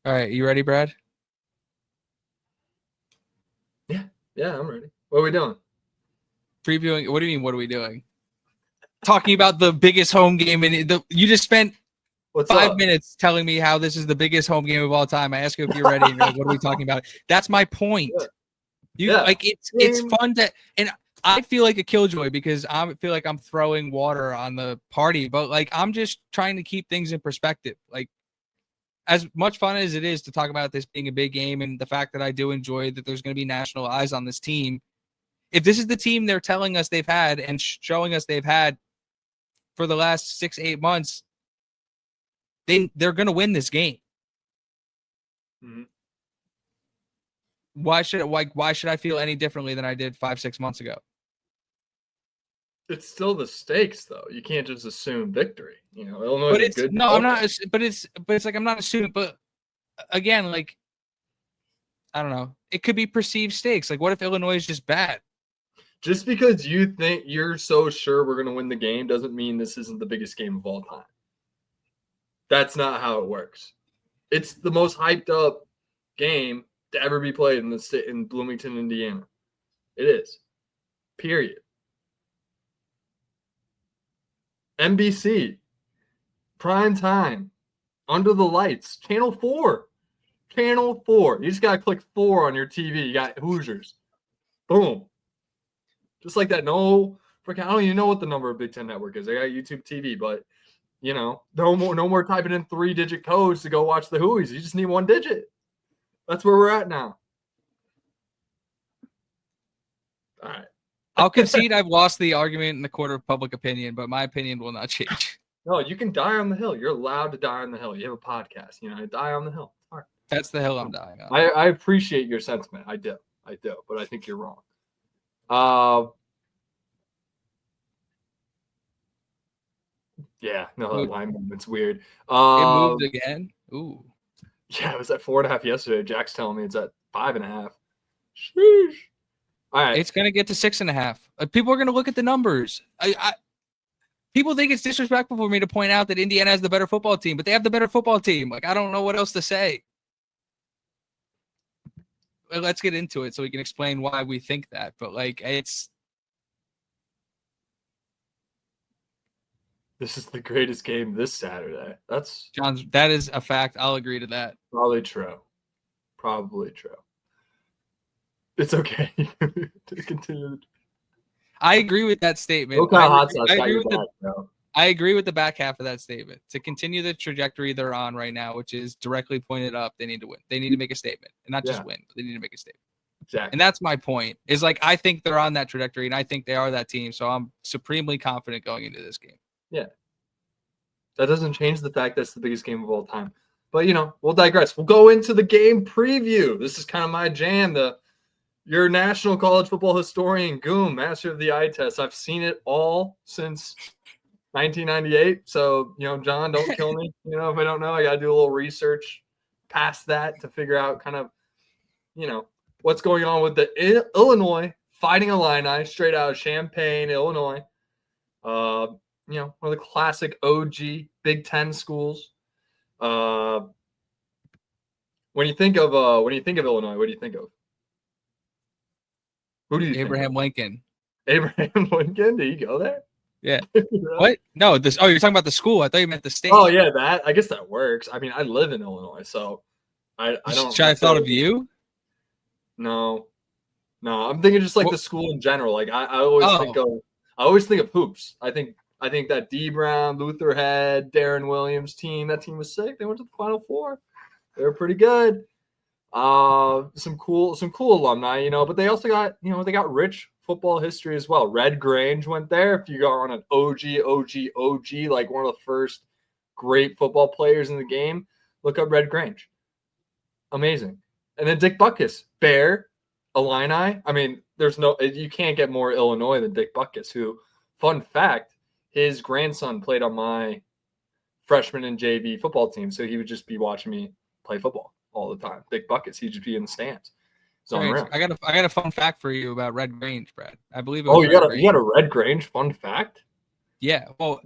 All right, you ready, Brad? Yeah, I'm ready. What are we doing? Previewing. What do you mean? What are we doing? Talking about the biggest home game, and you just spent What's 5 up? minutes telling me how this is the biggest home game of all time. I ask you if you're ready, and you're like, "What are we talking about?" That's my point. You Yeah. like it's fun to, and I feel like a killjoy because I feel like I'm throwing water on the party, but like I'm just trying to keep things in perspective. Like as much fun as it is to talk about this being a big game and the fact that I do enjoy that there's going to be national eyes on this team. If this is the team they're telling us they've had and showing us they've had for the last 6-8 months, they're going to win this game. Mm-hmm. Why should I feel any differently than I did 5-6 months ago? It's still the stakes, though. You can't just assume victory. You know, Illinois But is a it's good. no, I'm not. But it's like I'm not assuming. But again, like I don't know. It could be perceived stakes. Like, what if Illinois is just bad? Just because you think you're so sure we're going to win the game doesn't mean this isn't the biggest game of all time. That's not how it works. It's the most hyped up game to ever be played in the state in Bloomington, Indiana. It is. Period. NBC, prime time, under the lights, Channel 4. Channel 4. You just got to click 4 on your TV. You got Hoosiers. Boom. Just like that. No, I don't even know what the number of Big Ten Network is. I got YouTube TV, but no more typing in 3-digit codes to go watch the Hoosiers. You just need 1 digit. That's where we're at now. All right. I'll concede I've lost the argument in the court of public opinion, but my opinion will not change. No, you can die on the hill. You're allowed to die on the hill. You have a podcast. Die on the hill. All right. That's the hill I'm dying on. I appreciate your sentiment. I do. But I think you're wrong. Yeah, no, that line movement's weird. It moved again. Ooh. Yeah, it was at 4.5 yesterday. Jack's telling me it's at 5.5. Sheesh. All right. It's gonna get to 6.5. People are gonna look at the numbers. People think it's disrespectful for me to point out that Indiana has the better football team, but they have the better football team. Like, I don't know what else to say. Let's get into it so we can explain why we think that. But like, this is the greatest game this Saturday. That's John's. That is a fact. I'll agree to that. Probably true. It's okay to continue. I agree with that statement. Look how hot sauce got your back, bro. I agree with the back half of that statement. To continue the trajectory they're on right now, which is directly pointed up, they need to win. They need to make a statement, and not just win, but they need to make a statement. Exactly. And that's my point. Is like I think they're on that trajectory, and I think they are that team. So I'm supremely confident going into this game. Yeah. That doesn't change the fact that's the biggest game of all time. But we'll digress. We'll go into the game preview. This is kind of my jam. Your national college football historian, Goom, master of the eye test. I've seen it all since 1998. So, John, don't kill me. If I don't know, I got to do a little research past that to figure out kind of, what's going on with the Illinois Fighting Illini straight out of Champaign, Illinois. One of the classic OG Big Ten schools. When you think of Illinois, what do you think of? Who do you Abraham Lincoln. Abraham Lincoln? Did you go there? Yeah. What? No, you're talking about the school. I thought you meant the state. Oh, yeah, I guess that works. I mean, I live in Illinois, so I don't. Should I have thought of you? No, I'm thinking just like the school in general. Like I always think of hoops. I think that D Brown, Luther Head, Darren Williams team. That team was sick. They went to the Final Four. They were pretty good. Some cool alumni, but they also got, they got rich football history as well. Red Grange went there. If you go on an OG, like one of the first great football players in the game, look up Red Grange. Amazing. And then Dick Butkus, Bear, Illini. I mean, you can't get more Illinois than Dick Butkus, who, fun fact, his grandson played on my freshman and JV football team. So he would just be watching me play football all the time. Dick Butkus, he'd just be in the stands. Right. I got a fun fact for you about Red Grange, Brad. I believe it was you got a Red Grange fun fact? Yeah. Well,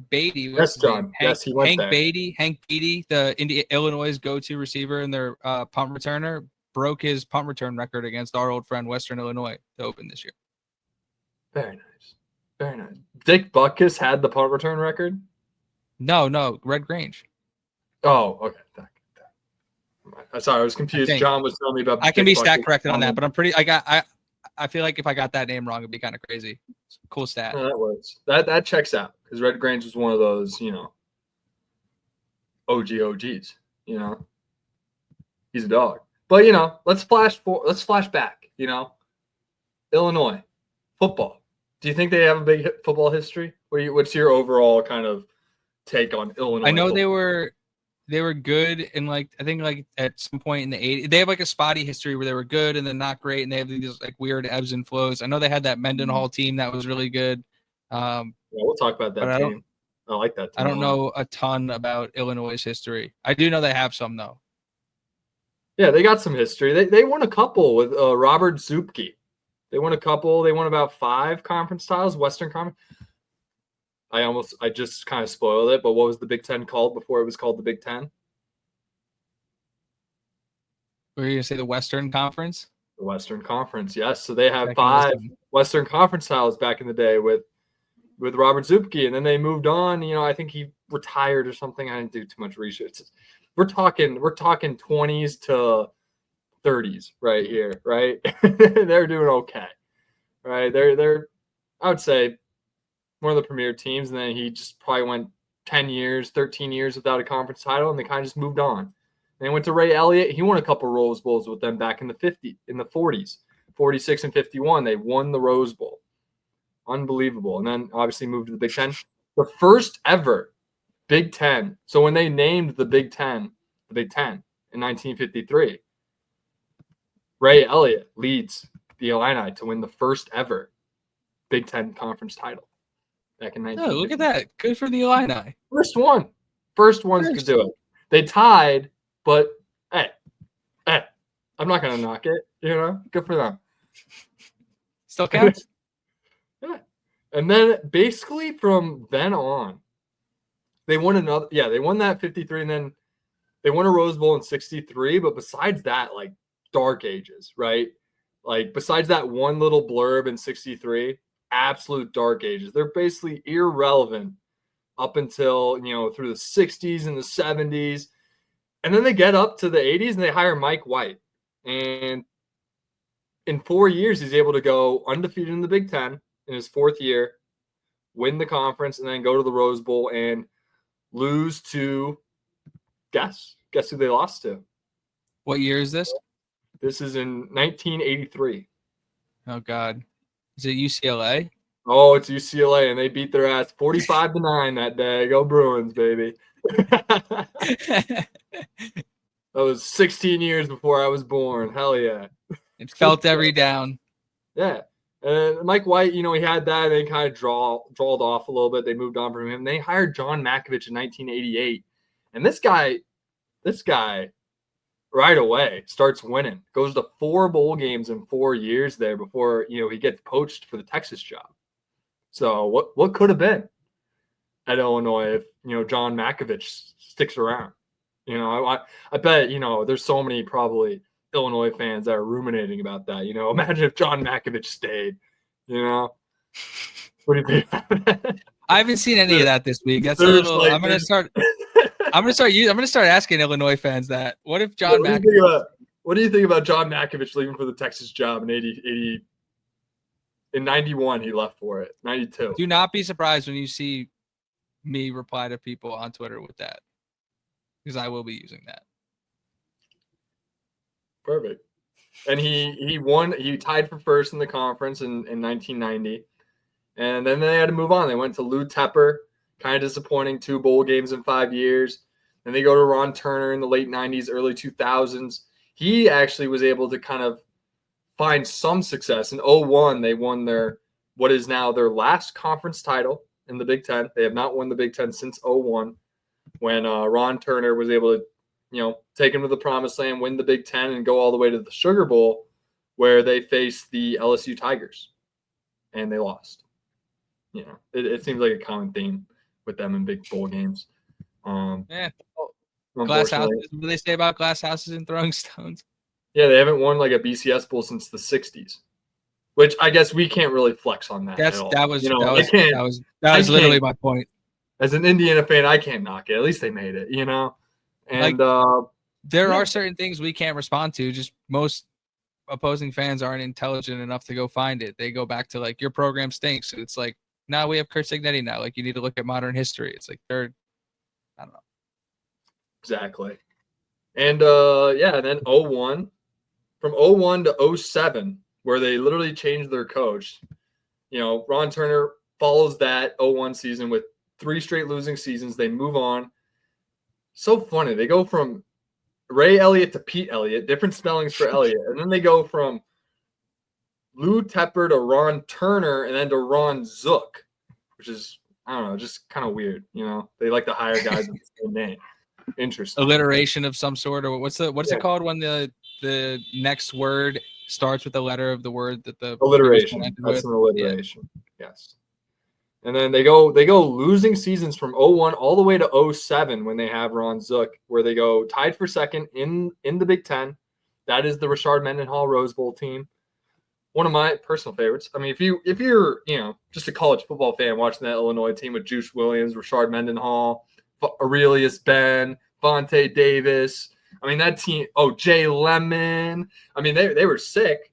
Beatty, what's Yes, his name? John. Yes, he went there. Hank Beatty, the Illinois' go-to receiver and their punt returner, broke his punt return record against our old friend Western Illinois to open this year. Very nice. Very nice. Dick Butkus had the punt return record? No, Red Grange. Oh, okay. Sorry, I was confused. John was telling me about. I can be stat corrected on that, but I'm pretty. I feel like if I got that name wrong, it'd be kind of crazy. Cool stat. No, that works. That checks out because Red Grange was one of those, OGs. He's a dog. But let's flash back. Illinois football. Do you think they have a big football history? What's your overall kind of take on Illinois? I know football? they were good in I think at some point in the 80s. They have a spotty history where they were good and then not great, and they have these weird ebbs and flows. I know they had that Mendenhall team that was really good. We'll talk about that team. I like that team. I don't know a ton about Illinois' history. I do know they have some though. Yeah, they got some history. They won a couple with Robert Zupke. They won a couple. They won about 5 conference titles, Western Conference. I just kind of spoiled it, but what was the Big Ten called before it was called the Big Ten? Were you going to say the Western Conference? The Western Conference, yes. So they have 5 Western Conference titles back in the day with Robert Zupke, and then they moved on. I think he retired or something. I didn't do too much research. We're talking 20s to 30s right here, right? They're doing okay, right? They're I would say one of the premier teams, and then he just probably went 10 years, 13 years without a conference title, and they kind of just moved on. And they went to Ray Elliott. He won a couple Rose Bowls with them back in the 40s, 46 and 51. They won the Rose Bowl. Unbelievable. And then obviously moved to the Big Ten. The first ever Big Ten. So when they named the Big Ten in 1953, Ray Elliott leads the Illini to win the first ever Big Ten conference title. Back in 1950. Oh, look at that. Good for the Illini. First ones to do it. They tied, but hey, I'm not going to knock it. Good for them. Still counts. Yeah. And then basically from then on, they won another. Yeah, they won that 53, and then they won a Rose Bowl in 63. But besides that, dark ages, right? Besides that one little blurb in 63, absolute dark ages. They're basically irrelevant up until, through the 60s and the 70s. And then they get up to the 80s and they hire Mike White. And in 4 years, he's able to go undefeated in the Big Ten in his 4th year, win the conference, and then go to the Rose Bowl and lose to, guess who they lost to? What year is this? This is in 1983. Oh, God. Is it UCLA? Oh, it's UCLA, and they beat their ass 45-9 that day. Go Bruins, baby. That was 16 years before I was born. Hell yeah. It felt every down. Yeah. And Mike White, he had that. They kind of drawled off a little bit. They moved on from him. They hired John Malkovich in 1988. And this guy right away starts winning. Goes to 4 bowl games in 4 years there before, he gets poached for the Texas job. So what could have been at Illinois if, John Malkovich sticks around? I bet, there's so many probably Illinois fans that are ruminating about that. Imagine if John Malkovich stayed, What do you think about that? I haven't seen any of that this week. That's a little. I'm gonna start asking Illinois fans that. What if John Malkovich? What do you think about John Malkovich leaving for the Texas job in 80? In 91, he left for it. 92. Do not be surprised when you see me reply to people on Twitter with that, because I will be using that. Perfect. And he won. He tied for first in the conference in 1990. And then they had to move on. They went to Lou Tepper, kind of disappointing, 2 bowl games in 5 years. Then they go to Ron Turner in the late 90s, early 2000s. He actually was able to kind of find some success. In 2001, they won what is now their last conference title in the Big Ten. They have not won the Big Ten since 2001, when Ron Turner was able to, take them to the promised land, win the Big Ten, and go all the way to the Sugar Bowl, where they faced the LSU Tigers, and they lost. It seems like a common theme with them in big bowl games. Yeah. Glass houses. What do they say about glass houses and throwing stones? Yeah, they haven't won like a BCS bowl since the 60s, which I guess we can't really flex on that at all. That was literally my point. As an Indiana fan, I can't knock it. At least they made it, you know? And there are certain things we can't respond to. Just most opposing fans aren't intelligent enough to go find it. They go back to like, your program stinks. It's like, now we have Kurt Signetti now. Like, you need to look at modern history. It's like I don't know. Exactly. And then 01. From 01 to 07, where they literally changed their coach. You know, Ron Turner follows that 01 season with 3 straight losing seasons. They move on. So funny. They go from Ray Elliott to Pete Elliott, different spellings for Elliott. And then they go from Lou Tepper to Ron Turner and then to Ron Zook, which is, I don't know, just kind of weird. You know, they like to hire guys with the same name. Interesting. Alliteration of some sort, or what's it called when the next word starts with the letter of the word that the alliteration. That's an alliteration. Yeah. Yes. And then they go losing seasons from 01 all the way to 07 when they have Ron Zook, where they go tied for second in the Big Ten. That is the Rashard Mendenhall Rose Bowl team. One of my personal favorites. I mean, if you're just a college football fan watching that Illinois team with Juice Williams, Rashard Mendenhall, Aurelius Ben, Vontae Davis. I mean, that team, Jay Lemon. I mean, they were sick.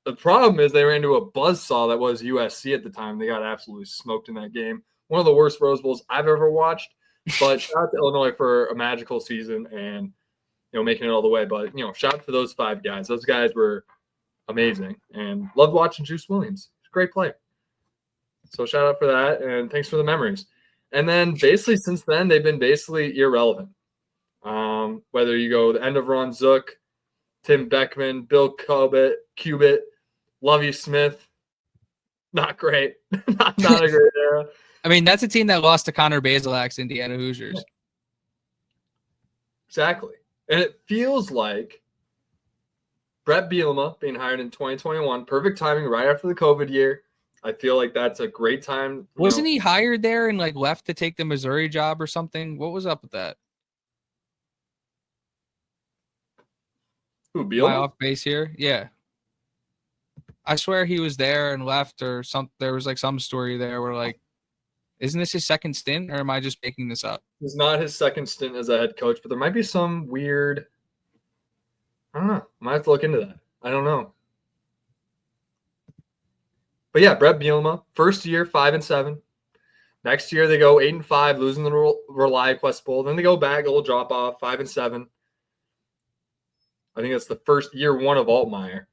The problem is they ran into a buzzsaw that was USC at the time. They got absolutely smoked in that game. One of the worst Rose Bowls I've ever watched. But shout out to Illinois for a magical season and, making it all the way. But, shout out to those 5 guys. Those guys were amazing. And loved watching Juice Williams. He's a great player. So shout out for that. And thanks for the memories. And then basically since then, they've been basically irrelevant. Whether you go the end of Ron Zook, Tim Beckman, Bill Cubit, Lovie Smith, not great. not a great era. I mean, that's a team that lost to Connor Bazelak's Indiana Hoosiers. Yeah. Exactly. And it feels like Brett Bielema being hired in 2021, perfect timing right after the COVID year. I feel like that's a great time. Wasn't he hired there and left to take the Missouri job or something? What was up with that? Who, Bielema? Am I off base here? Yeah. I swear he was there and left or something. There was some story there where isn't this his second stint or am I just making this up? It's not his second stint as a head coach, but there might be some weird, I don't know. I might have to look into that. I don't know. But yeah, Brett Bielema, first year 5-7. Next year they go 8-5, losing the ReliaQuest Bowl. Then they go back, a little drop off, 5-7. I think that's the first year 1 of Altmaier.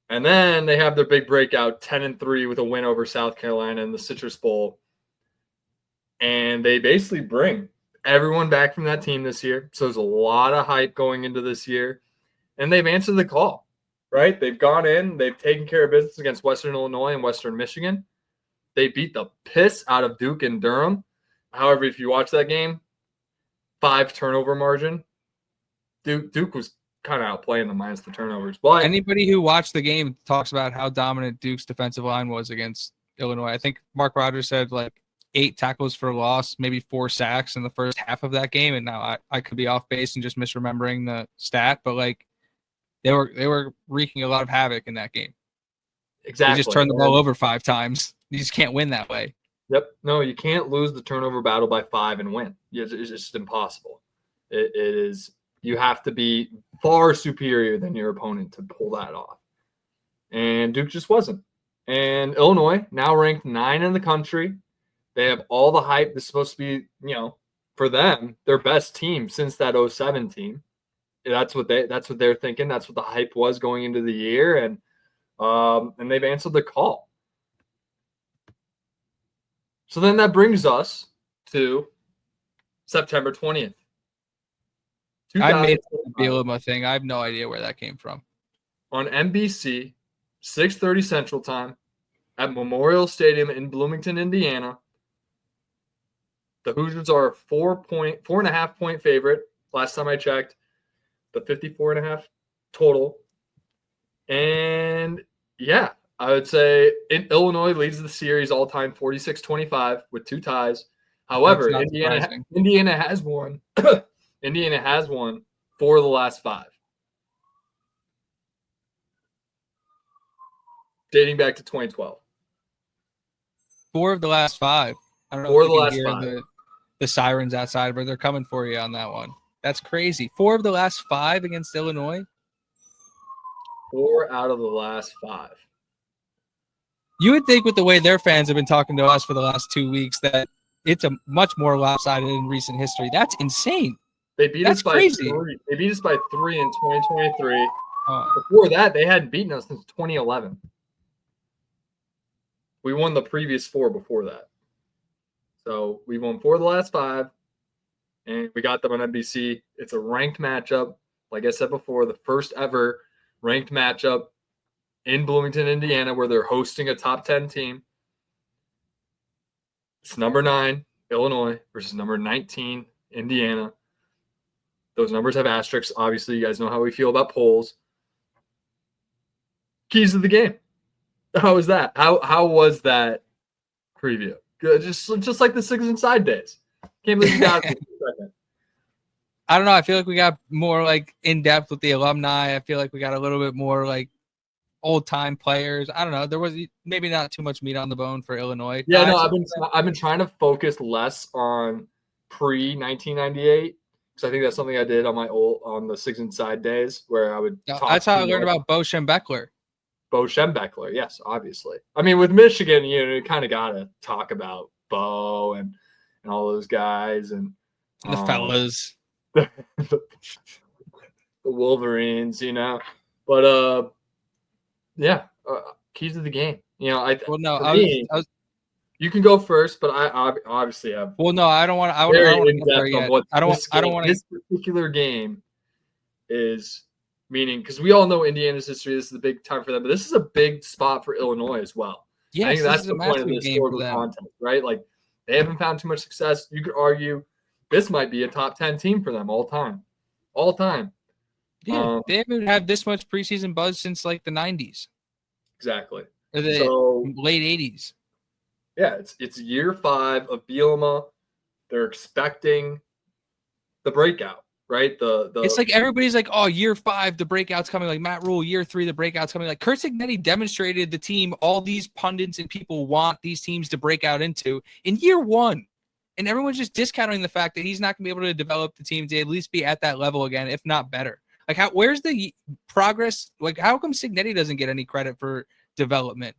And then they have their big breakout, 10-3 with a win over South Carolina in the Citrus Bowl. And they basically bring everyone back from that team this year. So there's a lot of hype going into this year. And they've answered the call, right? They've gone in. They've taken care of business against Western Illinois and Western Michigan. They beat the piss out of Duke and Durham. However, if you watch that game, 5 turnover margin. Duke was kind of outplaying them minus the turnovers. But anybody who watched the game talks about how dominant Duke's defensive line was against Illinois. I think Mark Rogers said 8 tackles for loss, maybe 4 sacks in the first half of that game. And now I could be off base and just misremembering the stat, but they were wreaking a lot of havoc in that game. Exactly. They just turned the ball over 5 times. You just can't win that way. Yep. No, you can't lose the turnover battle by 5 and win. It's just impossible. It is. You have to be far superior than your opponent to pull that off. And Duke just wasn't. And Illinois, now ranked 9 in the country. They have all the hype. This is supposed to be, for them, their best team since that 07 team. That's what they're thinking. That's what the hype was going into the year. And they've answered the call. So then that brings us to September 20th. I made the Bielema thing. I have no idea where that came from. On NBC, 6:30 Central Time at Memorial Stadium in Bloomington, Indiana. The Hoosiers are a 4.5 point favorite. Last time I checked, the 54.5 total. And yeah, I would say Illinois leads the series all time 46-25 with 2 ties. However, Indiana has won. Indiana has won 4 of the last 5. Dating back to 2012. 4 of the last 5. I don't know 4 if of the you last can hear 5. the sirens outside, but they're coming for you on that one. That's crazy. 4 of the last 5 against Illinois. 4 out of the last 5. You would think with the way their fans have been talking to us for the last 2 weeks that it's a much more lopsided in recent history. That's insane. They beat us by crazy. 3. They beat us by 3 in 2023. Before that, they hadn't beaten us since 2011. We won the previous 4 before that. So we won 4 of the last 5, and we got them on NBC. It's a ranked matchup. Like I said before, the first ever ranked matchup in Bloomington, Indiana, where they're hosting a top 10 team. It's number 9, Illinois, versus number 19, Indiana. Those numbers have asterisks. Obviously, you guys know how we feel about polls. Keys to the game. How was that? How was that preview? Good, just like the Six Inside days. Can't believe you got it. I don't know. I feel like we got more like in depth with the alumni. I feel like we got a little bit more like old time players. I don't know. There was maybe not too much meat on the bone for Illinois. Yeah, no, I've been trying to focus less on pre 1998 because I think that's something I did on the Six Inside days where I would. That's how I learned about Bo Schembechler. Bo Schembechler, yes, obviously. I mean, with Michigan, you kind of got to talk about Bo and all those guys and the fellas, the Wolverines, But yeah, keys to the game. You can go first, but I obviously have. Well, no, I don't want. I don't want this particular game is. Meaning, because we all know Indiana's history, this is a big time for them, but this is a big spot for Illinois as well. Yes, I think that's the point of this historical contest, right? Like, they haven't found too much success. You could argue this might be a top 10 team for them all time. All time. Yeah, they haven't had this much preseason buzz since like the 90s. Exactly. Or the late 80s. Yeah, it's year 5 of Bielema. They're expecting the breakout. Right, it's like everybody's like, oh, year 5, the breakout's coming. Like Matt Rule, year 3, the breakout's coming. Like Curt Cignetti demonstrated the team all these pundits and people want these teams to break out into in year 1, and everyone's just discounting the fact that he's not going to be able to develop the team to at least be at that level again, if not better. Like, where's the progress? Like, how come Cignetti doesn't get any credit for development?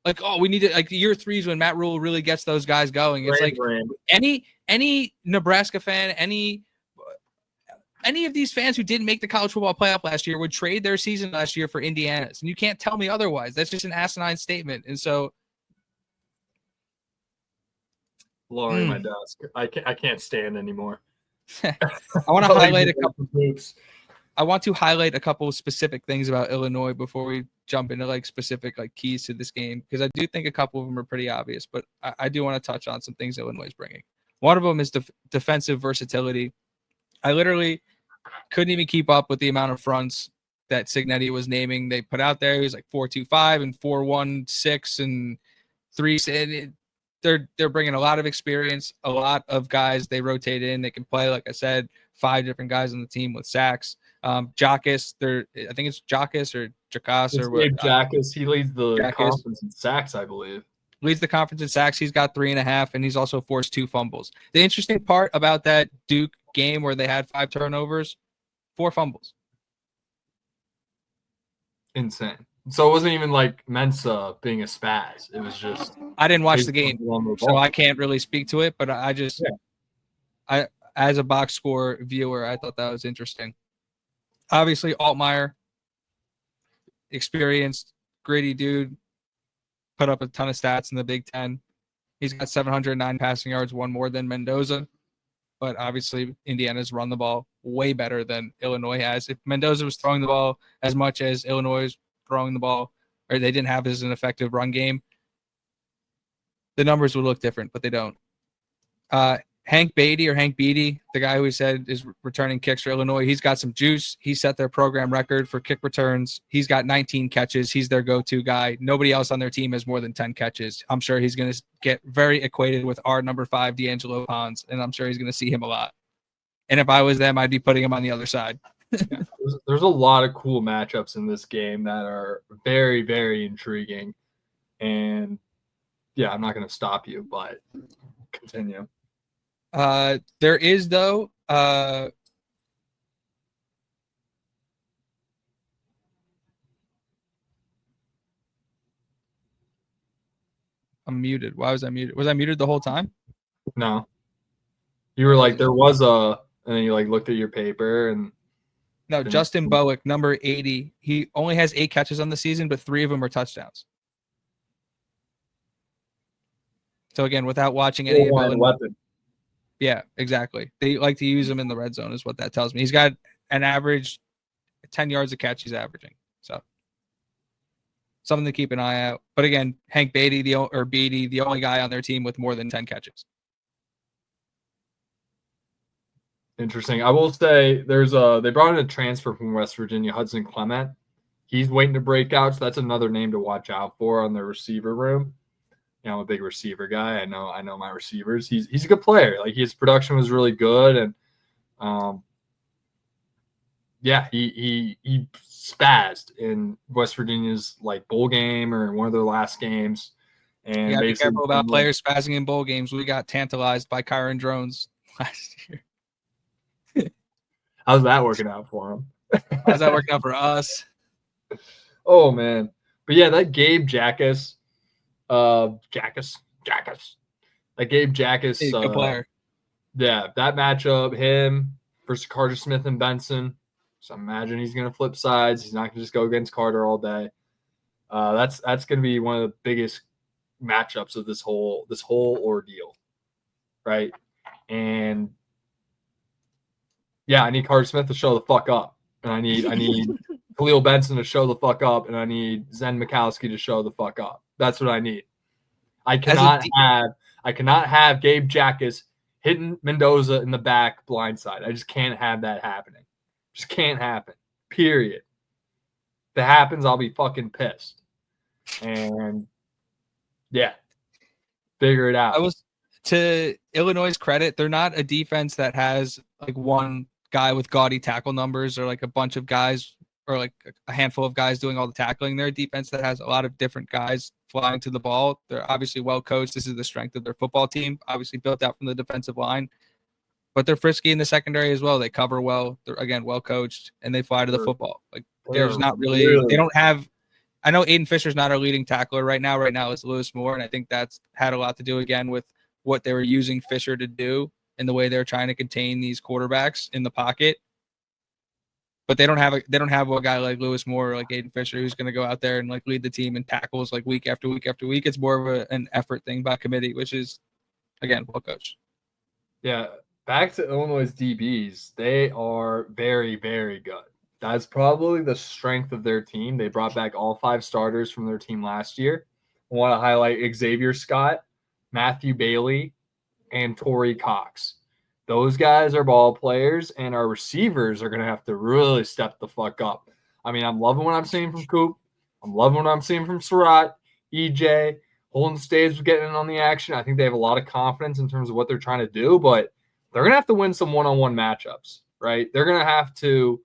Like, oh, we need to, like, year 3 is when Matt Rule really gets those guys going. It's any Nebraska fan, any of these fans who didn't make the college football playoff last year would trade their season last year for Indiana's. And you can't tell me otherwise. That's just an asinine statement. And so, lowering my desk. I can't stand anymore. I want to highlight a couple groups. I want to highlight a couple of specific things about Illinois before we jump into like specific like keys to this game, because I do think a couple of them are pretty obvious, but I do want to touch on some things Illinois is bringing. One of them is defensive versatility. I literally couldn't even keep up with the amount of fronts that Cignetti was naming. They put out there, he was like 4-2-5 and 4-1-6 and 3. And they're bringing a lot of experience, a lot of guys they rotate in. They can play, like I said, 5 different guys on the team with sacks. Jacas, I think it's Jacas or Jacas or what? Jacas. He leads the conference in sacks, I believe. Leads the conference in sacks. He's got 3.5, and he's also forced 2 fumbles. The interesting part about that Duke game where they had 5 turnovers, 4 fumbles. Insane. So it wasn't even like Mensa being a spaz. It was just. I didn't watch the game, so I can't really speak to it. But I as a box score viewer, I thought that was interesting. Obviously, Altmaier, experienced, gritty dude, put up a ton of stats in the Big Ten. He's got 709 passing yards, 1 more than Mendoza. But obviously, Indiana's run the ball way better than Illinois has. If Mendoza was throwing the ball as much as Illinois is throwing the ball, or they didn't have as an effective run game, the numbers would look different, but they don't. Hank Beatty or Hank Beatty, the guy who we said is returning kicks for Illinois, he's got some juice. He set their program record for kick returns. He's got 19 catches. He's their go-to guy. Nobody else on their team has more than 10 catches. I'm sure he's going to get very equated with our number 5, D'Angelo Pons, and I'm sure he's going to see him a lot. And if I was them, I'd be putting him on the other side. Yeah, there's a lot of cool matchups in this game that are very, very intriguing. And yeah, I'm not going to stop you, but continue. There is, though, I'm muted. Why was I muted? Was I muted the whole time? No. You were like, there was a, and then you like looked at your paper and. No, Justin Bowick, number 80. He only has 8 catches on the season, but 3 of them are touchdowns. So again, without watching any of weapon. Yeah, exactly. They like to use him in the red zone, is what that tells me. He's got an average 10 yards a catch he's averaging. So something to keep an eye out. But again, Hank Beatty, the only guy on their team with more than 10 catches. Interesting. I will say they brought in a transfer from West Virginia, Hudson Clement. He's waiting to break out, so that's another name to watch out for on the receiver room. You know, I'm a big receiver guy. I know my receivers. He's a good player. Like his production was really good, and he spazzed in West Virginia's like bowl game or in one of their last games. And be careful about players spazzing in bowl games. We got tantalized by Kyron Drones last year. How's that working out for him? How's that working out for us? Oh man, but yeah, that Gabe Jackus, that Gabe Jackus, good player. Yeah, that matchup, him versus Carter Smith and Benson. So imagine he's going to flip sides. He's not going to just go against Carter all day. That's going to be one of the biggest matchups of this whole ordeal, right? And yeah, I need Carter Smith to show the fuck up, and I need Khalil Benson to show the fuck up, and I need Zen Mikowski to show the fuck up. That's what I need. I cannot have Gabe Jackus hitting Mendoza in the back blindside. I just can't have that happening. Just can't happen. Period. If it happens, I'll be fucking pissed. And yeah, figure it out. To Illinois' credit, they're not a defense that has like one guy with gaudy tackle numbers or like a bunch of guys or like a handful of guys doing all the tackling. They're a defense that has a lot of different guys flying to the ball. They're obviously well coached. This is the strength of their football team, obviously built out from the defensive line. But they're frisky in the secondary as well. They cover well. They're, again, well coached, and they fly to the football. Like there's not really they don't have – I know Aiden Fisher's not our leading tackler right now. Right now it's Lewis Moore, and I think that's had a lot to do, again, with what they were using Fisher to do and the way they're trying to contain these quarterbacks in the pocket. But they don't have a guy like Lewis Moore or like Aiden Fisher who's going to go out there and like lead the team in tackles like week after week after week. It's more of an effort thing by committee, which is, again, well coached. Yeah, back to Illinois' DBs, they are very, very good. That's probably the strength of their team. They brought back all 5 starters from their team last year. I want to highlight Xavier Scott, Matthew Bailey, and Torrey Cox. Those guys are ball players, and our receivers are going to have to really step the fuck up. I mean, I'm loving what I'm seeing from Coop. I'm loving what I'm seeing from Surratt, EJ. Holden Staves was getting in on the action. I think they have a lot of confidence in terms of what they're trying to do, but they're going to have to win some one-on-one matchups, right? They're going to have to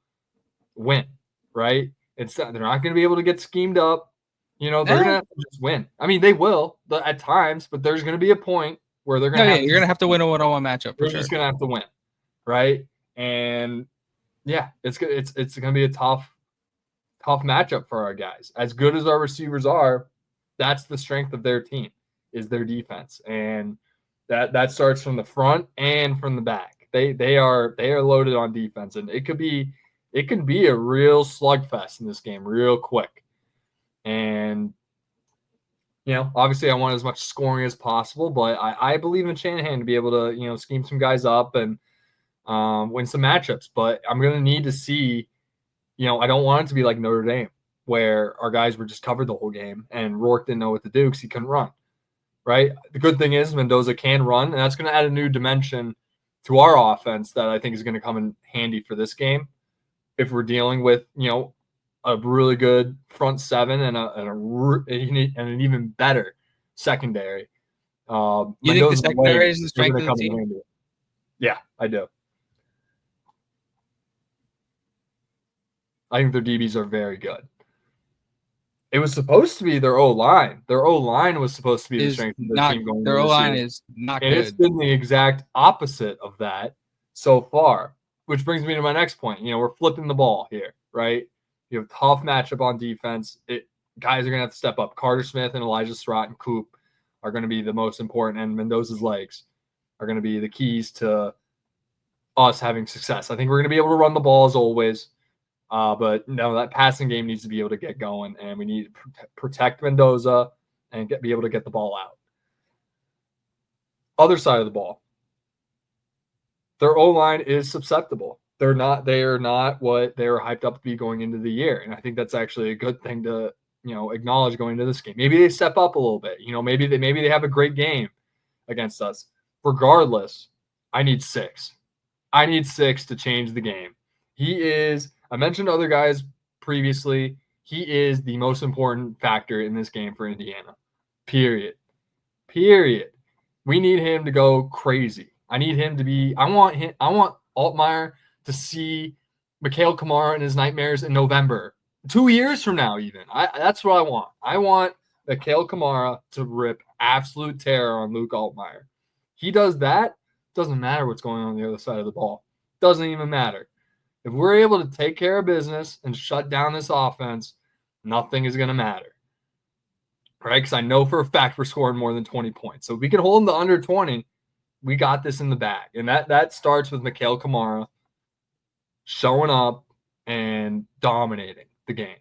win, right? They're not going to be able to get schemed up. You know, they're going to have to just win. I mean, they will at times, but there's going to be a point where they're going to you're going to have to win a one-on-one matchup. They're just going to have to win, right? And yeah, it's going to be a tough matchup for our guys. As good as our receivers are, that's the strength of their team is their defense, and that starts from the front and from the back. They are loaded on defense, and it can be a real slugfest in this game real quick. And you know, obviously I want as much scoring as possible, but I believe in Shanahan to be able to, you know, scheme some guys up and win some matchups. But I'm going to need to see, you know, I don't want it to be like Notre Dame where our guys were just covered the whole game and Rourke didn't know what to do because he couldn't run. right? The good thing is Mendoza can run, and that's going to add a new dimension to our offense that I think is going to come in handy for this game if we're dealing with, a really good front seven and an even better secondary. You think the secondary is the strength of the team? Yeah, I do. I think their DBs are very good. It was supposed to be their O-line. Their O-line was supposed to be the strength of their team going. Their O-line is not good. And it's been the exact opposite of that so far, which brings me to my next point. We're flipping the ball here, right? You have a tough matchup on defense. Guys are going to have to step up. Carter Smith and Elijah Surratt and Coop are going to be the most important, and Mendoza's legs are going to be the keys to us having success. I think we're going to be able to run the ball as always. But no, that passing game needs to be able to get going, and we need to protect Mendoza and be able to get the ball out. Other side of the ball, their O-line is susceptible. They are not what they were hyped up to be going into the year, and I think that's actually a good thing to acknowledge going into this game. Maybe they step up a little bit. Maybe they have a great game against us. Regardless, I need 6. I need 6 to change the game. I mentioned other guys previously. He is the most important factor in this game for Indiana. Period. We need him to go crazy. I want Altmaier to see Mikhail Kamara and his nightmares in November. 2 years from now, even. That's what I want. I want Mikhail Kamara to rip absolute terror on Luke Altmaier. He does that, doesn't matter what's going on the other side of the ball. Doesn't even matter. If we're able to take care of business and shut down this offense, nothing is going to matter, right? Because I know for a fact we're scoring more than 20 points. So if we can hold them to under 20, we got this in the bag. And that starts with Mikhail Kamara showing up and dominating the game.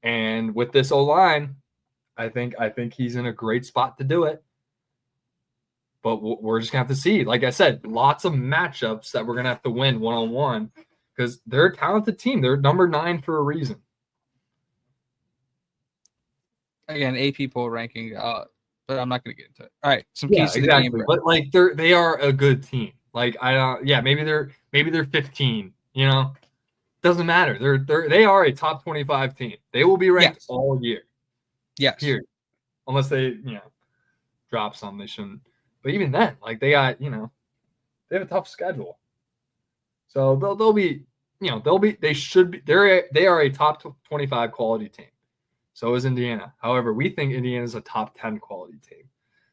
And with this O-line, I think he's in a great spot to do it. But we're just going to have to see. Like I said, lots of matchups that we're going to have to win one-on-one. Because they're a talented team. They're number 9 for a reason. Again, AP poll ranking, but I'm not going to get into it. All right, some keys to the game. But they are a good team. Maybe they're 15. Doesn't matter. They are a top 25 team. They will be ranked all year. Yes. Here, unless they drop some, they shouldn't. But even then, they got they have a tough schedule. So they are a top 25 quality team. So is Indiana. However, we think Indiana is a top 10 quality team.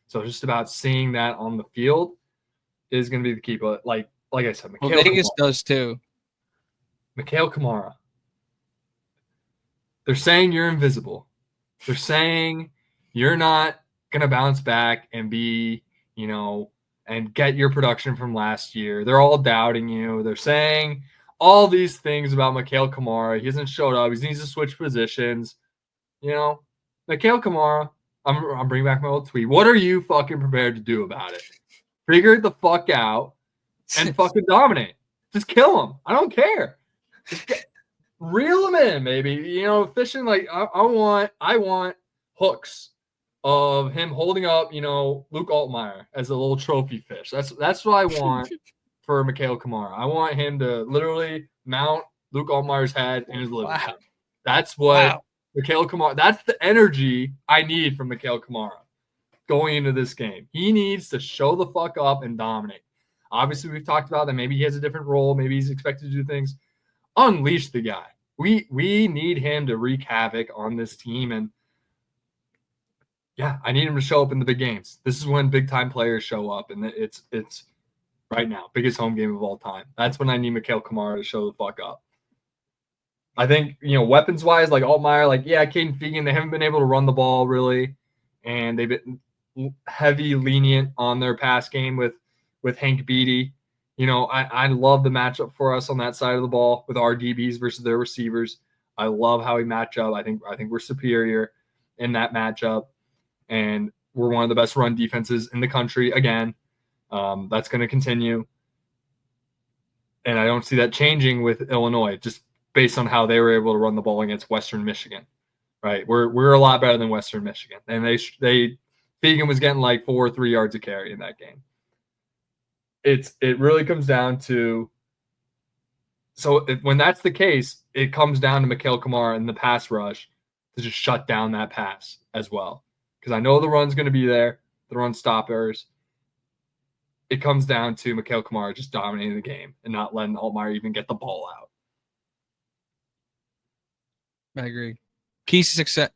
So just about seeing that on the field is going to be the key. But like I said, Vegas does too. Mikhail Kamara. They're saying you're invisible. They're saying you're not going to bounce back and be, and get your production from last year. They're all doubting you. They're saying all these things about Mikhail Kamara. He hasn't showed up. He needs to switch positions. Mikhail Kamara, I'm bringing back my old tweet. What are you fucking prepared to do about it? Figure it the fuck out and fucking dominate. Just kill him. I don't care. Reel him in, maybe. Fishing I want hooks of him holding up, Luke Altmaier as a little trophy fish. That's what I want for Mikhail Kamara. I want him to literally mount Luke Altmaier's head in his living room. That's what Mikhail Kamara. That's the energy I need from Mikhail Kamara going into this game. He needs to show the fuck up and dominate. Obviously, we've talked about that. Maybe he has a different role. Maybe he's expected to do things. Unleash the guy. We need him to wreak havoc on this team. And I need him to show up in the big games. This is when big time players show up, and it's right now, biggest home game of all time. That's when I need Mikhail Kamara to show the fuck up. I think, weapons wise, like Altmaier, Caden Fegan, they haven't been able to run the ball really, and they've been heavy lenient on their pass game with Hank Beatty. I love the matchup for us on that side of the ball with our DBs versus their receivers. I love how we match up. I think we're superior in that matchup, and we're one of the best run defenses in the country. Again, that's going to continue, and I don't see that changing with Illinois, just based on how they were able to run the ball against Western Michigan. Right, we're a lot better than Western Michigan, and they Fegan was getting like 4 or 3 yards a carry in that game. It really comes down to when that's the case, it comes down to Mikhail Kamara and the pass rush to just shut down that pass as well. Because I know the run's going to be there, the run stoppers. It comes down to Mikhail Kamara just dominating the game and not letting Altmaier even get the ball out. I agree. Keys to success.